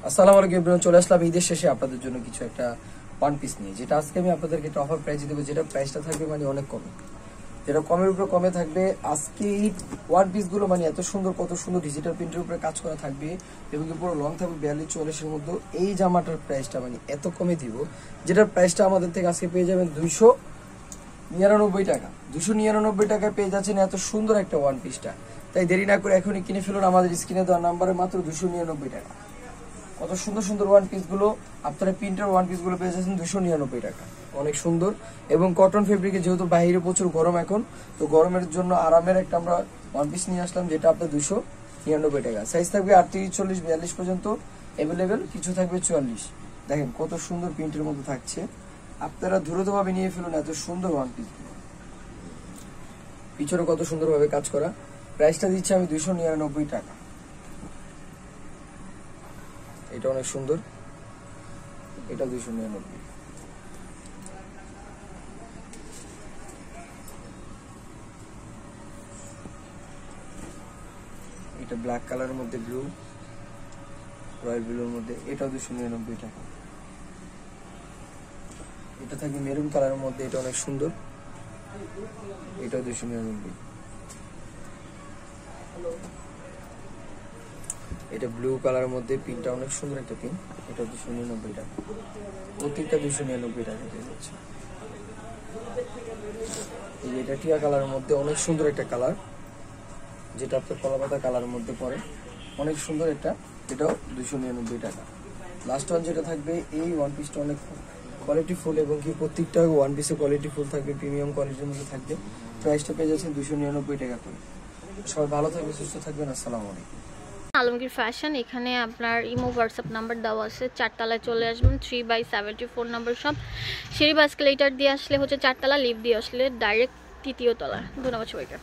আসসালামু আলাইকুম এভরিওয়ান, চলে আসলাম ঈদের শেষে আপনাদের জন্য কিছু একটা ওয়ান পিস নিয়ে, যেটা আজকে আমি আপনাদেরকে একটা অফার প্রাইসে দেবো, যেটা প্রাইসটা থাকবে মানে অনেক কমে, যেটা কমের উপরে কমে থাকবে। আজকে এই ওয়ান পিস গুলো মানে এত সুন্দর, কত সুন্দর ডিজিটাল প্রিন্টের উপরে কাজ করা থাকবে এবং পুরো লং থাকবে 42-44-এর মধ্যে। এই জামাটার প্রাইসটা মানে এত কমে দিব, যেটার প্রাইসটা আমাদের থেকে আজকে পেয়ে যাবেন 299 টাকা। 299 টাকায় পেয়ে যাচ্ছেন এত সুন্দর একটা ওয়ান পিসটা। তাই দেরি না করে এখনই কিনে ফেলুন আমাদের স্ক্রিনে দেওয়া নাম্বারে, মাত্র 299 টাকা। কত সুন্দর সুন্দর ওয়ান পিস গুলো, আপনারা প্রিন্টার ওয়ান পিস গুলো পেয়ে যাচ্ছেন 299 টাকা। অনেক সুন্দর এবং কটন ফেব্রিকে, যেহেতু বাইরে প্রচুর গরম এখন, তো গরমের জন্য আরামের একটা আমরা ওয়ান পিস নিয়ে আসলাম, যেটা আপনার 299 টাকা। সাইজ থাকবে 38, 40, 42 পর্যন্ত অ্যাভেলেবেল, কিছু থাকবে 44। দেখেন কত সুন্দর প্রিন্টের মধ্যে থাকছে, আপনারা দ্রুতভাবে নিয়ে ফেলুন এত সুন্দর ওয়ান পিস গুলো। পিছনে কত সুন্দরভাবে কাজ করা। প্রাইসটা দিচ্ছি আমি 299 টাকা। এটা অনেক সুন্দর, এটা 299। এটা ব্ল্যাক কালারের মধ্যে ব্লু, রয়্যাল ব্লুর মধ্যে, এটাও 299 টাকা। এটা থাকবে মেরুন কালারের মধ্যে, এটা অনেক সুন্দর, এটাও 299। এটা ব্লু কালারের মধ্যে, পিনটা অনেক সুন্দর একটা পিন, এটা 299 টাকা। প্রত্যেকটা 299 টাকা দিয়ে যাচ্ছে। এটা টিয়া কালারের মধ্যে অনেক সুন্দর একটা কালার, যেটা আপনার কলাপাতা কালারের মধ্যে পড়ে, অনেক সুন্দর একটা, এটাও 299 টাকা। লাস্ট ওয়ান যেটা থাকবে, এই ওয়ান পিসটা অনেক কোয়ালিটি ফুল এবং কি প্রত্যেকটা ওয়ান পিসে কোয়ালিটি ফুল থাকবে, প্রিমিয়াম কোয়ালিটির মধ্যে থাকবে। প্রাইসটা পেয়ে যাচ্ছেন 299 টাকা করে। সবাই ভালো থাকবে, সুস্থ থাকবেন। আসসালামু আলাইকুম। আলমগীর ফ্যাশন, এখানে আপনার ইমো হোয়াটসঅ্যাপ নাম্বার দেওয়া আছে। 4 তলায় চলে আসবেন, 3/74 নম্বর শপ। সিঁড়ি বা এসকেলেটর দিয়ে আসলে হচ্ছে 4 তলা, লিফট দিয়ে আসলে ডাইরেক্ট 3য় তলা। ধন্যবাদ সবাইকে।